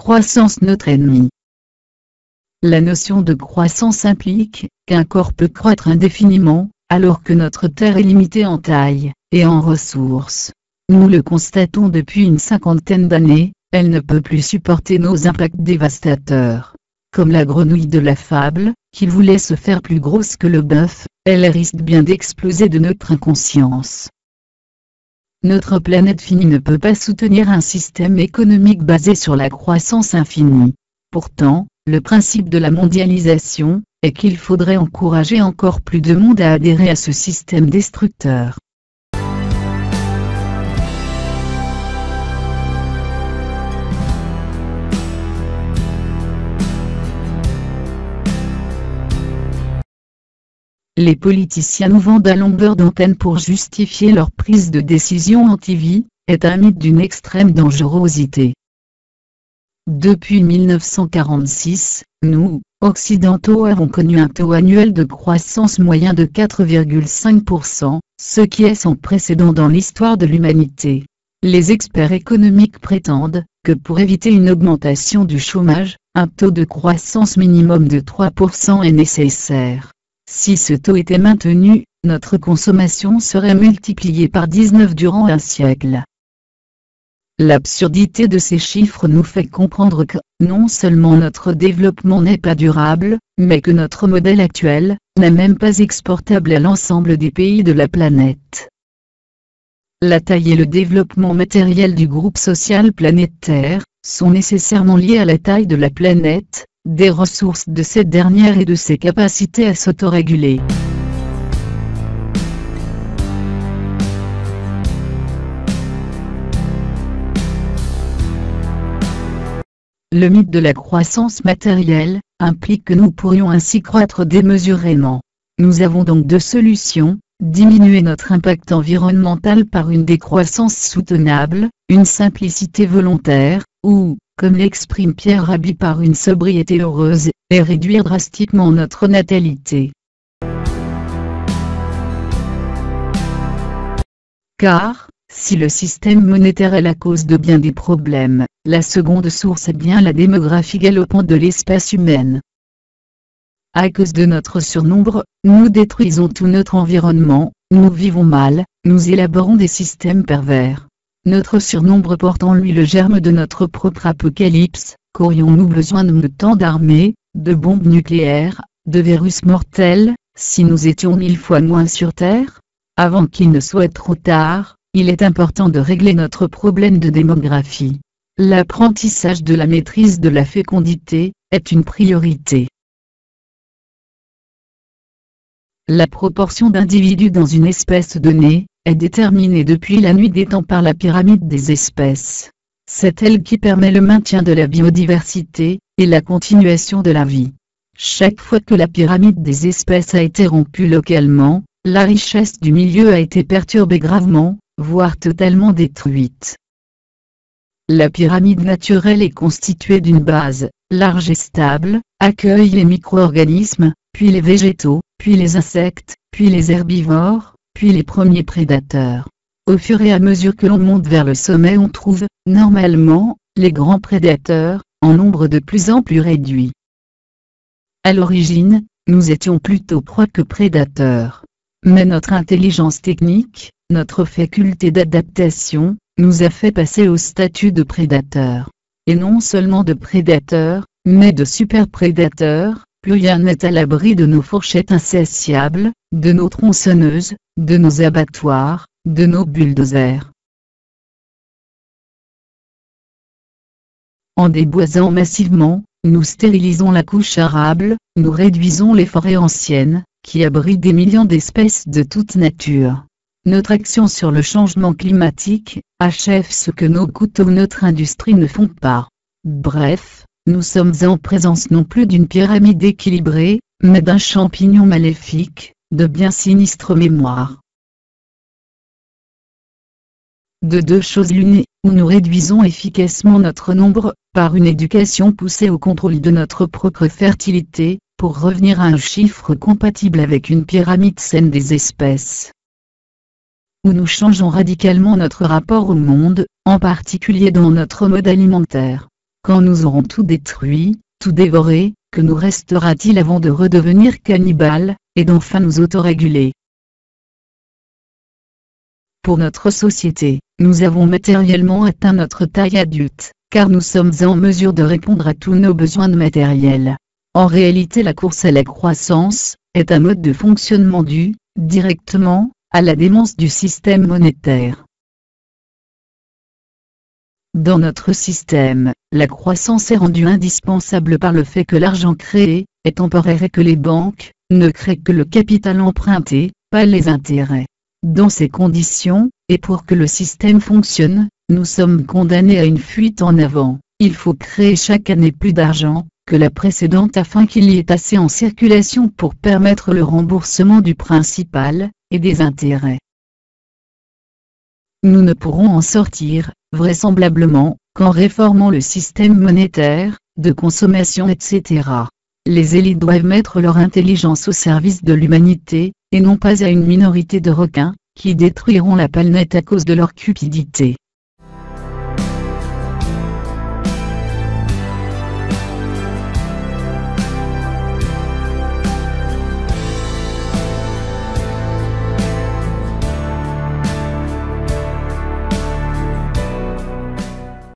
croissance notre ennemi. La notion de croissance implique qu'un corps peut croître indéfiniment, alors que notre Terre est limitée en taille et en ressources. Nous le constatons depuis une cinquantaine d'années, elle ne peut plus supporter nos impacts dévastateurs. Comme la grenouille de la fable, qui voulait se faire plus grosse que le bœuf, elle risque bien d'exploser de notre inconscience. Notre planète finie ne peut pas soutenir un système économique basé sur la croissance infinie. Pourtant, le principe de la mondialisation est qu'il faudrait encourager encore plus de monde à adhérer à ce système destructeur. Les politiciens nous vendent à longueur d'antenne pour justifier leur prise de décision anti-vie, est un mythe d'une extrême dangerosité. Depuis 1946, nous, Occidentaux avons connu un taux annuel de croissance moyen de 4,5%, ce qui est sans précédent dans l'histoire de l'humanité. Les experts économiques prétendent que pour éviter une augmentation du chômage, un taux de croissance minimum de 3% est nécessaire. Si ce taux était maintenu, notre consommation serait multipliée par 19 durant un siècle. L'absurdité de ces chiffres nous fait comprendre que, non seulement notre développement n'est pas durable, mais que notre modèle actuel n'est même pas exportable à l'ensemble des pays de la planète. La taille et le développement matériel du groupe social planétaire sont nécessairement liés à la taille de la planète, des ressources de cette dernière et de ses capacités à s'autoréguler. Le mythe de la croissance matérielle implique que nous pourrions ainsi croître démesurément. Nous avons donc deux solutions: diminuer notre impact environnemental par une décroissance soutenable, une simplicité volontaire, ou, comme l'exprime Pierre Rabhi, par une sobriété heureuse, et réduire drastiquement notre natalité. Car, si le système monétaire est la cause de bien des problèmes, la seconde source est bien la démographie galopante de l'espèce humaine. À cause de notre surnombre, nous détruisons tout notre environnement, nous vivons mal, nous élaborons des systèmes pervers. Notre surnombre porte en lui le germe de notre propre apocalypse. Qu'aurions-nous besoin de tant d'armées, de bombes nucléaires, de virus mortels, si nous étions 1000 fois moins sur Terre? Avant qu'il ne soit trop tard, il est important de régler notre problème de démographie. L'apprentissage de la maîtrise de la fécondité est une priorité. La proportion d'individus dans une espèce donnée est déterminée depuis la nuit des temps par la pyramide des espèces. C'est elle qui permet le maintien de la biodiversité et la continuation de la vie. Chaque fois que la pyramide des espèces a été rompue localement, la richesse du milieu a été perturbée gravement, voire totalement détruite. La pyramide naturelle est constituée d'une base, large et stable, accueille les micro-organismes, puis les végétaux, puis les insectes, puis les herbivores, puis les premiers prédateurs. Au fur et à mesure que l'on monte vers le sommet, on trouve, normalement, les grands prédateurs, en nombre de plus en plus réduit. À l'origine, nous étions plutôt proies que prédateurs. Mais notre intelligence technique, notre faculté d'adaptation, nous a fait passer au statut de prédateurs. Et non seulement de prédateurs, mais de super-prédateurs. Plus rien n'est à l'abri de nos fourchettes insatiables, de nos tronçonneuses, de nos abattoirs, de nos bulldozers. En déboisant massivement, nous stérilisons la couche arable, nous réduisons les forêts anciennes, qui abritent des millions d'espèces de toute nature. Notre action sur le changement climatique achève ce que nos couteaux ou notre industrie ne font pas. Bref, nous sommes en présence non plus d'une pyramide équilibrée, mais d'un champignon maléfique, de bien sinistre mémoire. De deux choses l'une, où nous réduisons efficacement notre nombre, par une éducation poussée au contrôle de notre propre fertilité, pour revenir à un chiffre compatible avec une pyramide saine des espèces. Où nous changeons radicalement notre rapport au monde, en particulier dans notre mode alimentaire. Quand nous aurons tout détruit, tout dévoré, que nous restera-t-il avant de redevenir cannibales, et d'enfin nous autoréguler? Pour notre société, nous avons matériellement atteint notre taille adulte, car nous sommes en mesure de répondre à tous nos besoins matériels. En réalité, la course à la croissance est un mode de fonctionnement dû, directement, à la démence du système monétaire. Dans notre système, la croissance est rendue indispensable par le fait que l'argent créé est temporaire et que les banques ne créent que le capital emprunté, pas les intérêts. Dans ces conditions, et pour que le système fonctionne, nous sommes condamnés à une fuite en avant. Il faut créer chaque année plus d'argent que la précédente afin qu'il y ait assez en circulation pour permettre le remboursement du principal et des intérêts. Nous ne pourrons en sortir, vraisemblablement, qu'en réformant le système monétaire, de consommation etc. Les élites doivent mettre leur intelligence au service de l'humanité, et non pas à une minorité de requins, qui détruiront la planète à cause de leur cupidité.